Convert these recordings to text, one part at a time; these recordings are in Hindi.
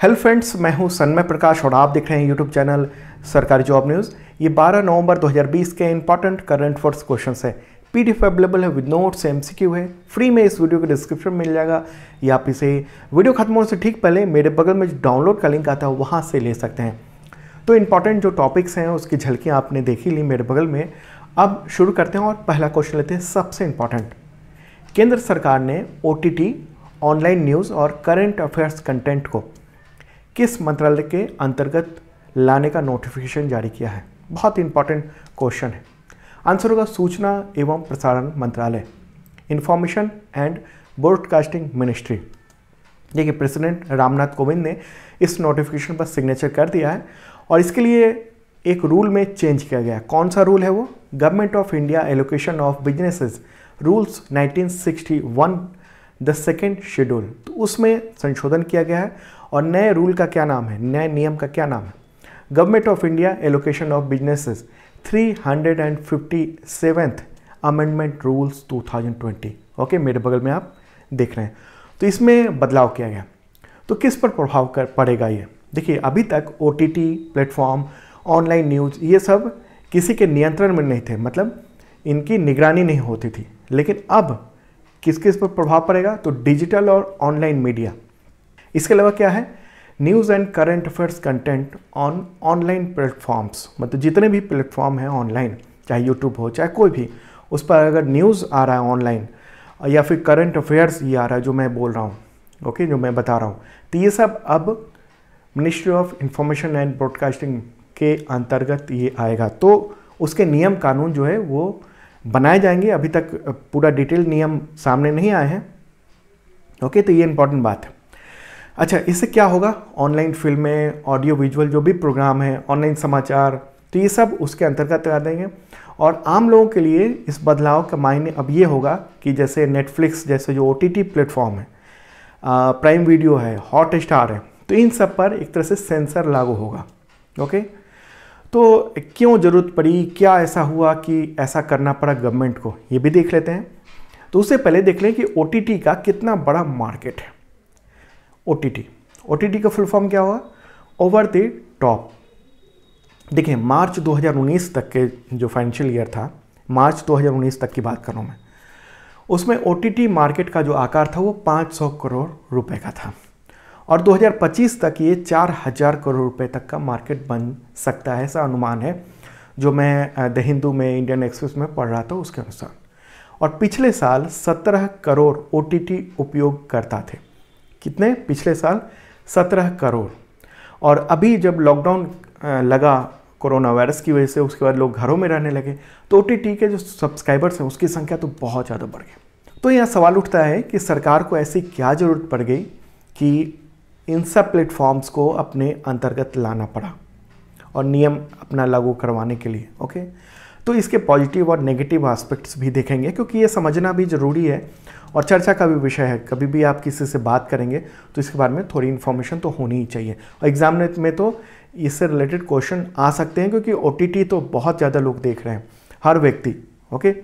हेलो फ्रेंड्स, मैं हूं सन्मय प्रकाश और आप देख रहे हैं यूट्यूब चैनल सरकारी जॉब न्यूज़। ये 12 नवंबर 2020 के इंपॉर्टेंट करंट अफेयर्स क्वेश्चंस है। पीडीएफ अवेलेबल है विद नोट्स, एमसीक्यू है, फ्री में इस वीडियो के डिस्क्रिप्शन मिल जाएगा, या आप इसे वीडियो खत्म होने से ठीक पहले मेरे बगल में जो डाउनलोड का लिंक आता है वहाँ से ले सकते हैं। तो इंपॉर्टेंट जो टॉपिक्स हैं उसकी झलकियाँ आपने देखी ली मेरे बगल में। अब शुरू करते हैं और पहला क्वेश्चन लेते हैं, सबसे इंपॉर्टेंट। केंद्र सरकार ने OTT, ऑनलाइन न्यूज़ और करंट अफेयर्स कंटेंट को किस मंत्रालय के अंतर्गत लाने का नोटिफिकेशन जारी किया है? बहुत इंपॉर्टेंट क्वेश्चन है। आंसर होगा सूचना एवं प्रसारण मंत्रालय, इंफॉर्मेशन एंड ब्रॉडकास्टिंग मिनिस्ट्री। देखिए, प्रेसिडेंट रामनाथ कोविंद ने इस नोटिफिकेशन पर सिग्नेचर कर दिया है और इसके लिए एक रूल में चेंज किया गया है। कौन सा रूल है वो? Government of India allocation of businesses rules 1961 the second schedule, तो उसमें संशोधन किया गया है। और नए रूल का क्या नाम है, नए नियम का क्या नाम है? Government of India allocation of businesses 357th amendment rules 2020। Okay, मेरे बगल में आप देख रहे हैं। तो इसमें बदलाव किया गया। तो किस पर प्रभाव पड़ेगा ये? देखिए, अभी तक OTT प्लेटफॉर्म, ऑनलाइन न्यूज़, ये सब किसी के नियंत्रण में नहीं थे, मतलब इनकी निगरानी नहीं होती थी। लेकिन अब किस किस पर प्रभाव पड़ेगा? तो डिजिटल और ऑनलाइन मीडिया। इसके अलावा क्या है? News and current affairs content on online platforms, मतलब जितने भी प्लेटफॉर्म हैं ऑनलाइन, चाहे यूट्यूब हो चाहे कोई भी, उस पर अगर न्यूज़ आ रहा है ऑनलाइन या फिर करंट अफेयर्स ये आ रहा है जो मैं बोल रहा हूँ, ओके, जो मैं बता रहा हूँ, तो ये सब अब ministry of information and broadcasting के अंतर्गत ये आएगा। तो उसके नियम कानून जो है वो बनाए जाएंगे। अभी तक पूरा डिटेल नियम सामने नहीं आए हैं। ओके, तो ये इंपॉर्टेंट बात है। अच्छा, इससे क्या होगा? ऑनलाइन फिल्में, ऑडियो विजुअल जो भी प्रोग्राम है, ऑनलाइन समाचार, तो ये सब उसके अंतर्गत आ देंगे। और आम लोगों के लिए इस बदलाव का मायने अब ये होगा कि जैसे नेटफ्लिक्स जैसे जो OTT प्लेटफॉर्म है, प्राइम वीडियो है, हॉटस्टार है, तो इन सब पर एक तरह से सेंसर लागू होगा। ओके, तो क्यों ज़रूरत पड़ी, क्या ऐसा हुआ कि ऐसा करना पड़ा गवर्नमेंट को, ये भी देख लेते हैं। तो उससे पहले देख लें कि OTT का कितना बड़ा मार्केट है। OTT का फुल फॉर्म क्या हुआ? Over the top. देखिए, मार्च 2019 तक के जो फाइनेंशियल ईयर था, मार्च 2019 तक की बात कर रहा हूँ मैं, उसमें OTT मार्केट का जो आकार था वो 500 करोड़ रुपए का था। और 2025 तक ये 4000 करोड़ रुपए तक का मार्केट बन सकता है, ऐसा अनुमान है जो मैं द हिंदू में, इंडियन एक्सप्रेस में पढ़ रहा था उसके अनुसार। और पिछले साल 17 करोड़ OTT उपयोगकर्ता थे। कितने? पिछले साल 17 करोड़। और अभी जब लॉकडाउन लगा कोरोना वायरस की वजह से, उसके बाद लोग घरों में रहने लगे, तो OTT के जो सब्सक्राइबर्स हैं उसकी संख्या तो बहुत ज़्यादा बढ़ गई। तो यहाँ सवाल उठता है कि सरकार को ऐसी क्या ज़रूरत पड़ गई कि इन सब प्लेटफॉर्म्स को अपने अंतर्गत लाना पड़ा और नियम अपना लागू करवाने के लिए। ओके, तो इसके पॉजिटिव और नेगेटिव एस्पेक्ट्स भी देखेंगे, क्योंकि ये समझना भी ज़रूरी है और चर्चा का भी विषय है। कभी भी आप किसी से बात करेंगे तो इसके बारे में थोड़ी इन्फॉर्मेशन तो होनी ही चाहिए। और एग्जाम में तो इससे रिलेटेड क्वेश्चन आ सकते हैं, क्योंकि OTT तो बहुत ज़्यादा लोग देख रहे हैं, हर व्यक्ति। ओके,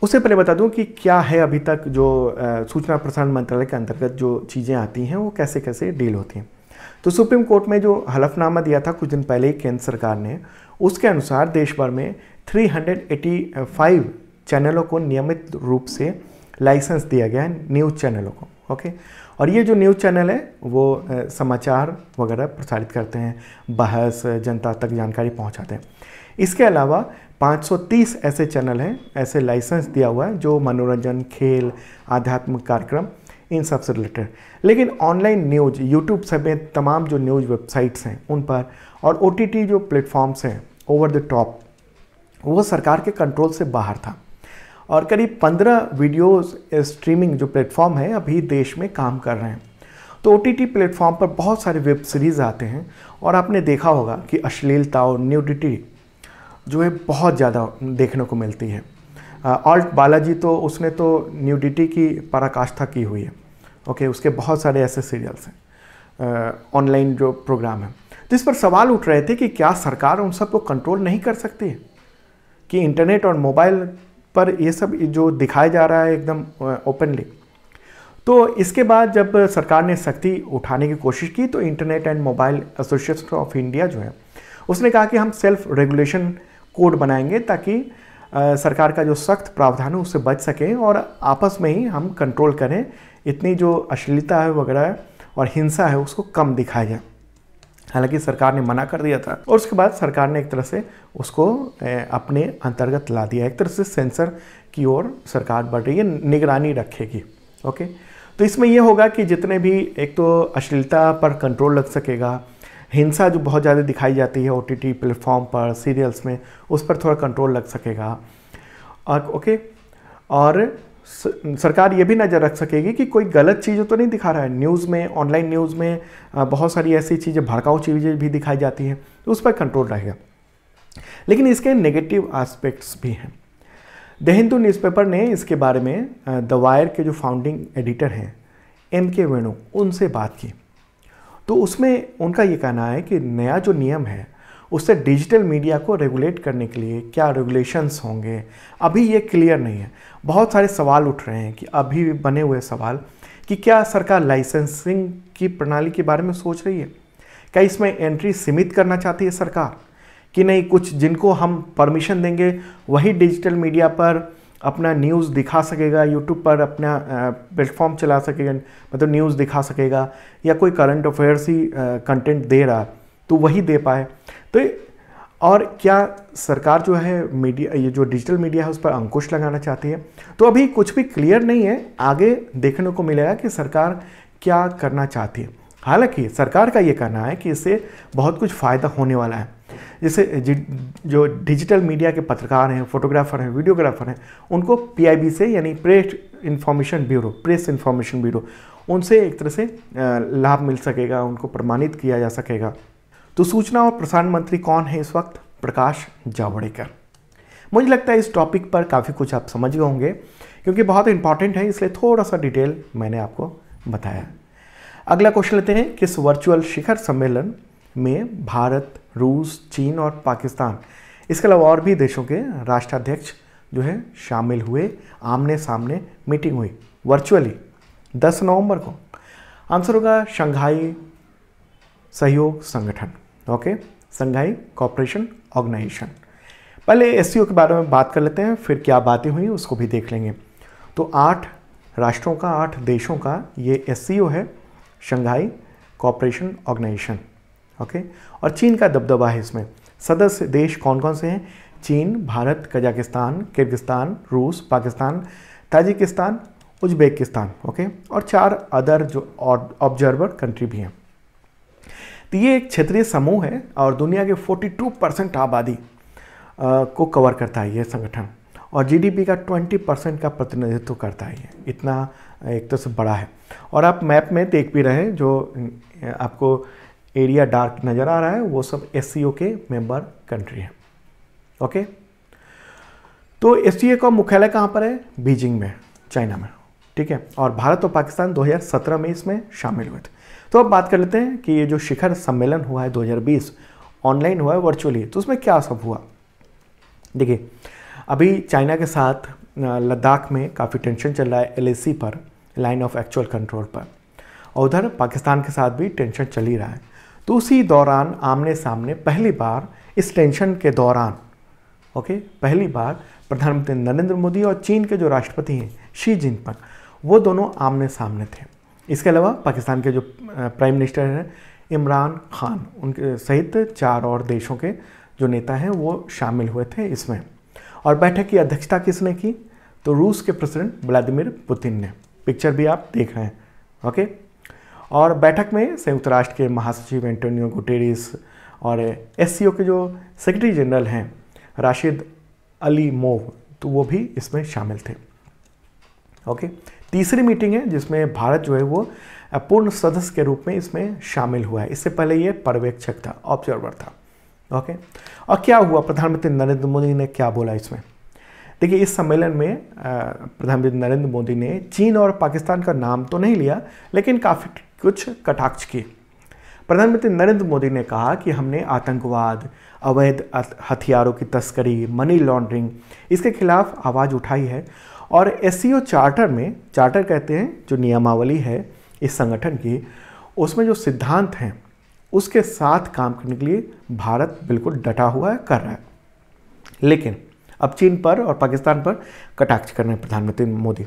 उससे पहले बता दूं कि क्या है अभी तक जो सूचना प्रसारण मंत्रालय के अंतर्गत जो चीज़ें आती हैं वो कैसे कैसे डील होती हैं। तो सुप्रीम कोर्ट में जो हलफनामा दिया था कुछ दिन पहले ही केंद्र सरकार ने, उसके अनुसार देश भर में 385 चैनलों को नियमित रूप से लाइसेंस दिया गया है, न्यूज़ चैनलों को। ओके, और ये जो न्यूज़ चैनल है वो समाचार वगैरह प्रसारित करते हैं, बहस, जनता तक जानकारी पहुंचाते हैं। इसके अलावा 530 ऐसे चैनल हैं, ऐसे लाइसेंस दिया हुआ है जो मनोरंजन, खेल, आध्यात्मिक कार्यक्रम, इन सब से रिलेटेड। लेकिन ऑनलाइन न्यूज़, यूट्यूब समेत तमाम जो न्यूज़ वेबसाइट्स हैं उन पर, और OTT जो प्लेटफॉर्म्स हैं ओवर द टॉप, वो सरकार के कंट्रोल से बाहर था। और करीब 15 वीडियोस स्ट्रीमिंग जो प्लेटफॉर्म है अभी देश में काम कर रहे हैं। तो OTT प्लेटफॉर्म पर बहुत सारे वेब सीरीज़ आते हैं और आपने देखा होगा कि अश्लीलता और न्यूडिटी जो है बहुत ज़्यादा देखने को मिलती है। ऑल्ट बालाजी तो उसने तो न्यूडिटी की पराकाष्ठा की हुई है। ओके, उसके बहुत सारे ऐसे सीरियल्स हैं, ऑनलाइन जो प्रोग्राम है। तो इस पर सवाल उठ रहे थे कि क्या सरकार उन सब को कंट्रोल नहीं कर सकती है कि इंटरनेट और मोबाइल पर ये सब जो दिखाया जा रहा है एकदम ओपनली। तो इसके बाद जब सरकार ने सख्ती उठाने की कोशिश की तो internet and mobile association of India जो है उसने कहा कि हम सेल्फ रेगुलेशन कोड बनाएंगे ताकि सरकार का जो सख्त प्रावधान है उससे बच सकें और आपस में ही हम कंट्रोल करें, इतनी जो अश्लीलता है वगैरह और हिंसा है उसको कम दिखाया जाए। हालांकि सरकार ने मना कर दिया था और उसके बाद सरकार ने एक तरह से उसको अपने अंतर्गत ला दिया, एक तरह से सेंसर की ओर सरकार बढ़ रही है, निगरानी रखेगी। ओके, तो इसमें यह होगा कि जितने भी, एक तो अश्लीलता पर कंट्रोल लग सकेगा, हिंसा जो बहुत ज़्यादा दिखाई जाती है OTT प्लेटफॉर्म पर, सीरियल्स में, उस पर थोड़ा कंट्रोल लग सकेगा। और ओके, और सरकार ये भी नज़र रख सकेगी कि कोई गलत चीज़ तो नहीं दिखा रहा है। न्यूज़ में, ऑनलाइन न्यूज़ में बहुत सारी ऐसी चीज़ें, भड़काऊ चीज़ें भी दिखाई जाती हैं, तो उस पर कंट्रोल रहेगा। लेकिन इसके नेगेटिव एस्पेक्ट्स भी हैं। द हिंदू न्यूज़पेपर ने इसके बारे में द वायर के जो फाउंडिंग एडिटर हैं MK वेणु, उनसे बात की। तो उसमें उनका ये कहना है कि नया जो नियम है उससे डिजिटल मीडिया को रेगुलेट करने के लिए क्या रेगुलेशंस होंगे, अभी ये क्लियर नहीं है। बहुत सारे सवाल उठ रहे हैं कि अभी बने हुए सवाल कि क्या सरकार लाइसेंसिंग की प्रणाली के बारे में सोच रही है, क्या इसमें एंट्री सीमित करना चाहती है सरकार, कि नहीं कुछ जिनको हम परमिशन देंगे वही डिजिटल मीडिया पर अपना न्यूज़ दिखा सकेगा, यूट्यूब पर अपना प्लेटफॉर्म चला सकेगा, मतलब न्यूज़ दिखा सकेगा, या कोई करंट अफेयर्स ही कंटेंट दे रहा तो वही दे पाए। तो और क्या सरकार जो है मीडिया, ये जो डिजिटल मीडिया है उस पर अंकुश लगाना चाहती है। तो अभी कुछ भी क्लियर नहीं है, आगे देखने को मिलेगा कि सरकार क्या करना चाहती है। हालांकि सरकार का ये कहना है कि इससे बहुत कुछ फ़ायदा होने वाला है। जैसे जो डिजिटल मीडिया के पत्रकार हैं, फोटोग्राफर हैं, वीडियोग्राफर हैं, उनको PIB से, यानी प्रेस इन्फॉर्मेशन ब्यूरो, उनसे एक तरह से लाभ मिल सकेगा, उनको प्रमाणित किया जा सकेगा। तो सूचना और प्रसारण मंत्री कौन है इस वक्त? प्रकाश जावड़ेकर। मुझे लगता है इस टॉपिक पर काफ़ी कुछ आप समझ गए होंगे, क्योंकि बहुत इंपॉर्टेंट है, इसलिए थोड़ा सा डिटेल मैंने आपको बताया। अगला क्वेश्चन लेते हैं, किस वर्चुअल शिखर सम्मेलन में भारत, रूस, चीन और पाकिस्तान, इसके अलावा और भी देशों के राष्ट्राध्यक्ष जो है शामिल हुए, आमने सामने मीटिंग हुई वर्चुअली 10 नवंबर को? आंसर होगा शंघाई सहयोग संगठन। Okay, Shanghai cooperation organisation. पहले SCO के बारे में बात कर लेते हैं, फिर क्या बातें हुई उसको भी देख लेंगे। तो 8 राष्ट्रों का, 8 देशों का ये SCO है, शंघाई कोऑपरेशन ऑर्गेनाइजेशन। ओके, और चीन का दबदबा है इसमें। सदस्य देश कौन कौन से हैं? चीन, भारत, कजाकिस्तान, किर्गिस्तान, रूस, पाकिस्तान, ताजिकिस्तान, उज्बेकिस्तान। ओके, और 4 अदर जो ऑब्जर्वर कंट्री भी हैं। तो ये एक क्षेत्रीय समूह है और दुनिया के 42% आबादी को कवर करता है ये संगठन, और GDP का 20% का प्रतिनिधित्व करता है। ये इतना एक तरह से बड़ा है। और आप मैप में देख भी रहे हैं, जो आपको एरिया डार्क नज़र आ रहा है, वो सब SCO के मेंबर कंट्री हैं। ओके, तो SCO का मुख्यालय कहाँ पर है? बीजिंग में, चाइना में। ठीक है, और भारत और पाकिस्तान 2017 में इसमें शामिल हुए थे। तो अब बात कर लेते हैं कि ये जो शिखर सम्मेलन हुआ है 2020, ऑनलाइन हुआ है, वर्चुअली, तो उसमें क्या सब हुआ। देखिए, अभी चाइना के साथ लद्दाख में काफ़ी टेंशन चल रहा है, LAC पर, लाइन ऑफ एक्चुअल कंट्रोल पर, और उधर पाकिस्तान के साथ भी टेंशन चल ही रहा है। तो उसी दौरान आमने सामने पहली बार, इस टेंशन के दौरान, ओके, पहली बार प्रधानमंत्री नरेंद्र मोदी और चीन के जो राष्ट्रपति हैं शी जिनपिंग, वो दोनों आमने सामने थे। इसके अलावा पाकिस्तान के जो प्राइम मिनिस्टर हैं इमरान खान, उनके सहित 4 और देशों के जो नेता हैं वो शामिल हुए थे इसमें। और बैठक की अध्यक्षता किसने की? तो रूस के प्रेसिडेंट व्लादिमीर पुतिन ने। पिक्चर भी आप देख रहे हैं। ओके, और बैठक में संयुक्त राष्ट्र के महासचिव एंटोनियो गुटेरेस और SCO के जो सेक्रेटरी जनरल हैं राशिद अलीमोव, तो वो भी इसमें शामिल थे। ओके, तीसरी मीटिंग है जिसमें भारत जो है वो पूर्ण सदस्य के रूप में इसमें शामिल हुआ है। इससे पहले ये पर्यवेक्षक था, ऑब्जर्वर था। ओके, और क्या हुआ, प्रधानमंत्री नरेंद्र मोदी ने क्या बोला इसमें? देखिए, इस सम्मेलन में प्रधानमंत्री नरेंद्र मोदी ने चीन और पाकिस्तान का नाम तो नहीं लिया, लेकिन काफ़ी कुछ कटाक्ष किए। प्रधानमंत्री नरेंद्र मोदी ने कहा कि हमने आतंकवाद, अवैध हथियारों की तस्करी, मनी लॉन्ड्रिंग, इसके खिलाफ आवाज़ उठाई है और एससीओ चार्टर में, चार्टर कहते हैं जो नियमावली है इस संगठन की, उसमें जो सिद्धांत हैं उसके साथ काम करने के लिए भारत बिल्कुल डटा हुआ है, कर रहा है। लेकिन अब चीन पर और पाकिस्तान पर कटाक्ष कर रहे हैं प्रधानमंत्री मोदी।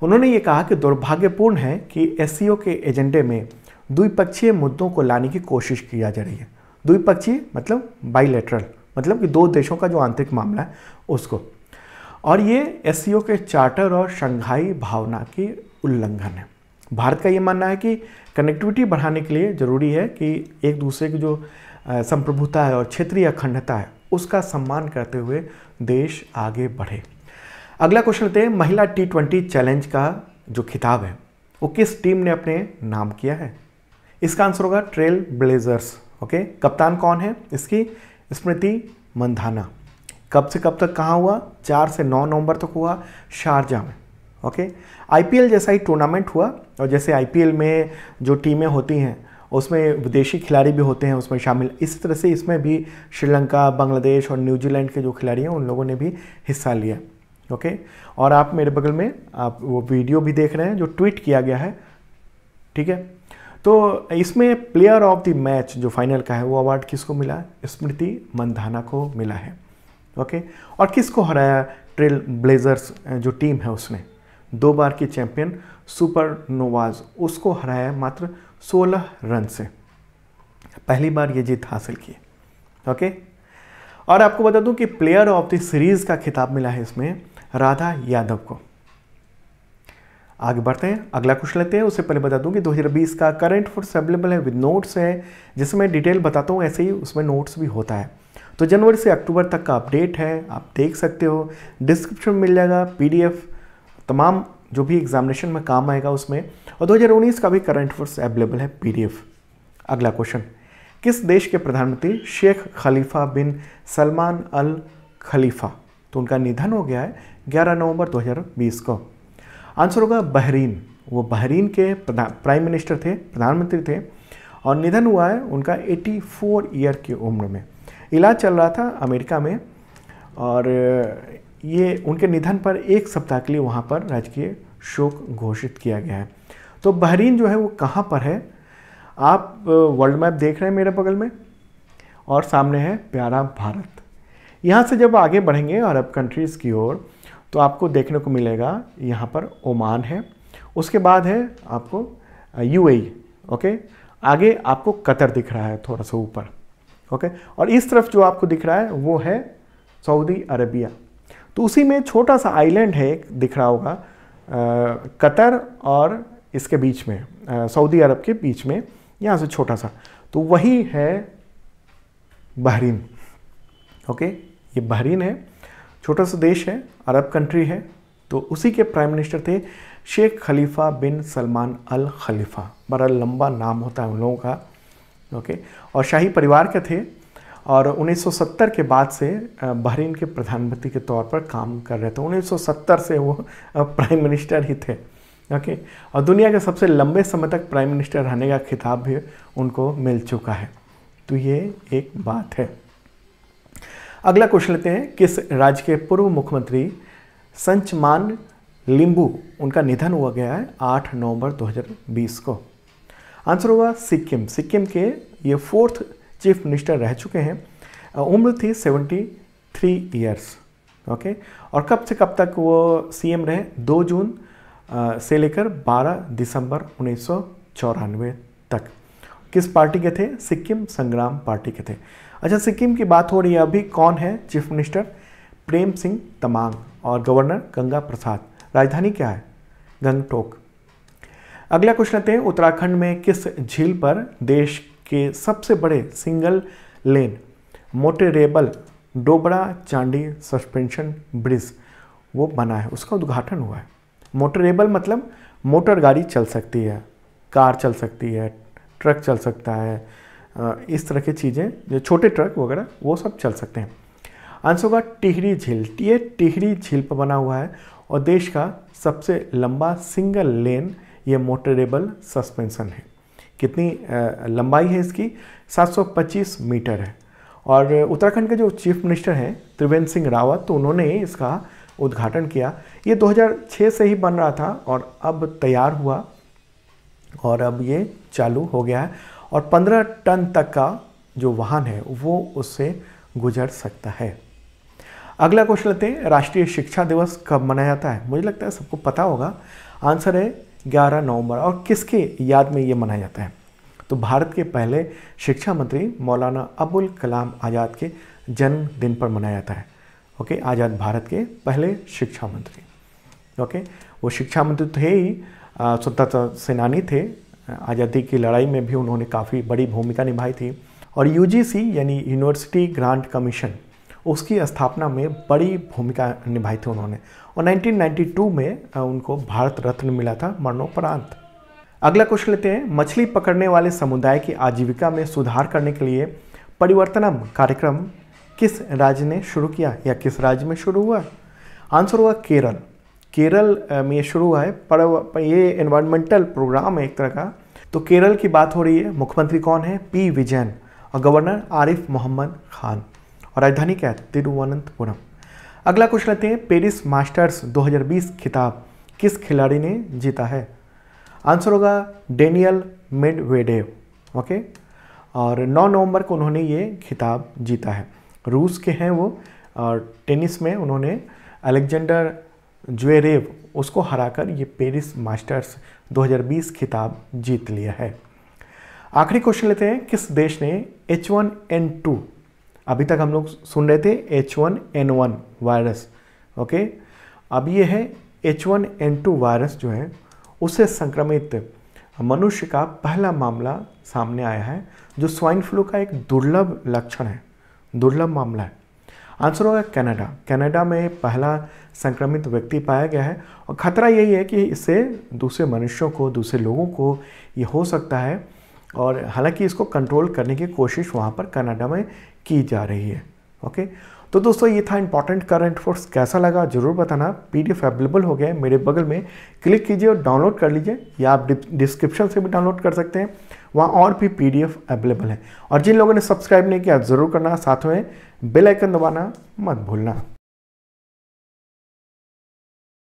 उन्होंने ये कहा कि दुर्भाग्यपूर्ण है कि एससीओ के एजेंडे में द्विपक्षीय मुद्दों को लाने की कोशिश की जा रही है। द्विपक्षीय मतलब बाइलेटरल, मतलब कि दो देशों का जो आंतरिक मामला है उसको, और ये एससीओ के चार्टर और शंघाई भावना की उल्लंघन है। भारत का ये मानना है कि कनेक्टिविटी बढ़ाने के लिए ज़रूरी है कि एक दूसरे की जो संप्रभुता है और क्षेत्रीय अखंडता है उसका सम्मान करते हुए देश आगे बढ़े। अगला क्वेश्चन लेते हैं, महिला T20 चैलेंज का जो खिताब है वो किस टीम ने अपने नाम किया है? इसका आंसर होगा ट्रेल ब्लेजर्स। ओके, कप्तान कौन है इसकी? स्मृति मंधाना। कब से कब तक कहाँ हुआ? 4 से 9 नवंबर तक हुआ शारजा में। ओके, आईपीएल जैसा ही टूर्नामेंट हुआ, और जैसे आईपीएल में जो टीमें होती हैं उसमें विदेशी खिलाड़ी भी होते हैं उसमें शामिल, इसी तरह से इसमें भी श्रीलंका, बांग्लादेश और न्यूजीलैंड के जो खिलाड़ी हैं उन लोगों ने भी हिस्सा लिया। ओके, और आप मेरे बगल में आप वो वीडियो भी देख रहे हैं जो ट्वीट किया गया है, ठीक है। तो इसमें प्लेयर ऑफ द मैच जो फाइनल का है वो अवार्ड किसको मिला? स्मृति मंधाना को मिला है। ओके, और किसको हराया? ट्रेल ब्लेजर्स जो टीम है उसने 2 बार की चैंपियन सुपरनोवाज, उसको हराया मात्र 16 रन से, पहली बार ये जीत हासिल की। ओके, और आपको बता दूं कि प्लेयर ऑफ द सीरीज का खिताब मिला है इसमें राधा यादव को। आगे बढ़ते हैं, अगला क्वेश्चन लेते हैं। उससे पहले बता दूं कि 2020 का करंट अफेयर्स अवेलेबल है विद नोट्स है, जिसमें मैं डिटेल बताता हूं, ऐसे ही उसमें नोट्स भी होता है। तो जनवरी से अक्टूबर तक का अपडेट है, आप देख सकते हो, डिस्क्रिप्शन में मिल जाएगा पीडीएफ, तमाम जो भी एग्जामिनेशन में काम आएगा उसमें, और 2019 का भी करंट अफेयर्स अवेलेबल है पीडीएफ। अगला क्वेश्चन, किस देश के प्रधानमंत्री शेख खलीफा बिन सलमान अल खलीफा, तो उनका निधन हो गया है 11 नवंबर 2020 को? आंसर होगा बहरीन। वो बहरीन के प्राइम मिनिस्टर थे, प्रधानमंत्री थे, और निधन हुआ है उनका 84 ईयर की उम्र में। इलाज चल रहा था अमेरिका में, और ये उनके निधन पर 1 सप्ताह के लिए वहाँ पर राजकीय शोक घोषित किया गया है। तो बहरीन जो है वो कहाँ पर है? आप वर्ल्ड मैप देख रहे हैं मेरे बगल में, और सामने है प्यारा भारत। यहाँ से जब आगे बढ़ेंगे अरब कंट्रीज़ की ओर, तो आपको देखने को मिलेगा यहाँ पर ओमान है, उसके बाद है आपको यूएई। ओके, आगे आपको कतर दिख रहा है थोड़ा सा ऊपर। ओके, और इस तरफ जो आपको दिख रहा है वो है सऊदी अरबिया। तो उसी में छोटा सा आइलैंड है, एक दिख रहा होगा, कतर और इसके बीच में सऊदी अरब के बीच में, यहाँ से छोटा सा, तो वही है बहरीन। ओके, ये बहरीन है, छोटा सा देश है, अरब कंट्री है। तो उसी के प्राइम मिनिस्टर थे शेख खलीफा बिन सलमान अल खलीफा, बड़ा लंबा नाम होता है उन लोगों का। ओके, और शाही परिवार के थे, और 1970 के बाद से बहरीन के प्रधानमंत्री के तौर पर काम कर रहे थे। 1970 से वो प्राइम मिनिस्टर ही थे। ओके, और दुनिया के सबसे लंबे समय तक प्राइम मिनिस्टर रहने का खिताब भी उनको मिल चुका है। तो ये एक बात है। अगला क्वेश्चन लेते हैं, किस राज्य के पूर्व मुख्यमंत्री संचमान लिंबू, उनका निधन हुआ गया है 8 नवंबर 2020 को? आंसर होगा सिक्किम। सिक्किम के ये 4th चीफ मिनिस्टर रह चुके हैं, उम्र थी 73 ईयर्स। ओके, और कब से कब तक वो सीएम रहे? 2 जून से लेकर 12 दिसंबर 1994 तक। किस पार्टी के थे? सिक्किम संग्राम पार्टी के थे। अच्छा, सिक्किम की बात हो रही है, अभी कौन है चीफ मिनिस्टर? प्रेम सिंह तमांग, और गवर्नर गंगा प्रसाद। राजधानी क्या है? गंगटोक। अगला क्वेश्चन लेते हैं, उत्तराखंड में किस झील पर देश के सबसे बड़े सिंगल लेन मोटरेबल डोबरा चांडी सस्पेंशन ब्रिज वो बना है, उसका उद्घाटन हुआ है? मोटरेबल मतलब मोटर गाड़ी चल सकती है, कार चल सकती है, ट्रक चल सकता है, इस तरह की चीज़ें, जो छोटे ट्रक वगैरह वो सब चल सकते हैं। आंसर होगा टिहरी झील। ये टिहरी झील पर बना हुआ है, और देश का सबसे लंबा सिंगल लेन ये मोटरेबल सस्पेंशन है। कितनी लंबाई है इसकी? 725 मीटर है। और उत्तराखंड के जो चीफ मिनिस्टर हैं त्रिवेंद्र सिंह रावत, तो उन्होंने इसका उद्घाटन किया। ये 2006 से ही बन रहा था और अब तैयार हुआ और अब ये चालू हो गया है और 15 टन तक का जो वाहन है वो उससे गुजर सकता है। अगला क्वेश्चन लेते हैं, राष्ट्रीय शिक्षा दिवस कब मनाया जाता है? मुझे लगता है सबको पता होगा। आंसर है 11 नवंबर। और किसके याद में ये मनाया जाता है? तो भारत के पहले शिक्षा मंत्री मौलाना अबुल कलाम आज़ाद के जन्मदिन पर मनाया जाता है। ओके, आज़ाद भारत के पहले शिक्षा मंत्री। ओके, वो शिक्षा मंत्री थे ही, स्वतंत्रता सेनानी थे। आज़ादी की लड़ाई में भी उन्होंने काफ़ी बड़ी भूमिका निभाई थी और यूजीसी यानी यूनिवर्सिटी ग्रांट कमीशन, उसकी स्थापना में बड़ी भूमिका निभाई थी उन्होंने और 1992 में उनको भारत रत्न मिला था मरणोपरांत। अगला क्वेश्चन लेते हैं, मछली पकड़ने वाले समुदाय की आजीविका में सुधार करने के लिए परिवर्तनम कार्यक्रम किस राज्य ने शुरू किया या किस राज्य में शुरू हुआ? आंसर हुआ केरल। केरल में शुरू हुआ है, पर ये एनवायरमेंटल प्रोग्राम है एक तरह का। तो केरल की बात हो रही है। मुख्यमंत्री कौन है? पी विजयन और गवर्नर आरिफ मोहम्मद खान और राजधानी क्या है? तिरुवनंतपुरम। अगला क्वेश्चन लेते हैं, पेरिस मास्टर्स 2020 खिताब किस खिलाड़ी ने जीता है? आंसर होगा डेनियल मेडवेडेव। ओके, और 9 नवंबर को उन्होंने ये खिताब जीता है। रूस के हैं वो और टेनिस में उन्होंने अलेक्जेंडर ज्वेरेव उसको हराकर ये पेरिस मास्टर्स 2020 खिताब जीत लिया है। आखिरी क्वेश्चन लेते हैं, किस देश ने H1N2, अभी तक हम लोग सुन रहे थे H1N1 वायरस, ओके, अब ये है H1N2 वायरस जो है उससे संक्रमित मनुष्य का पहला मामला सामने आया है, जो स्वाइन फ्लू का एक दुर्लभ लक्षण है, दुर्लभ मामला है। आंसर होगा कनाडा। कनाडा में पहला संक्रमित व्यक्ति पाया गया है और खतरा यही है कि इससे दूसरे मनुष्यों को, दूसरे लोगों को ये हो सकता है और हालांकि इसको कंट्रोल करने की कोशिश वहाँ पर कनाडा में की जा रही है। ओके, तो दोस्तों ये था इंपॉर्टेंट करंट अफेयर्स। कैसा लगा जरूर बताना। पीडीएफ अवेलेबल हो गया है मेरे बगल में, क्लिक कीजिए और डाउनलोड कर लीजिए या आप डिस्क्रिप्शन से भी डाउनलोड कर सकते हैं, वहाँ और भी पीडीएफ अवेलेबल है। और जिन लोगों ने सब्सक्राइब नहीं किया ज़रूर करना, साथ में बेल आइकन दबाना मत भूलना।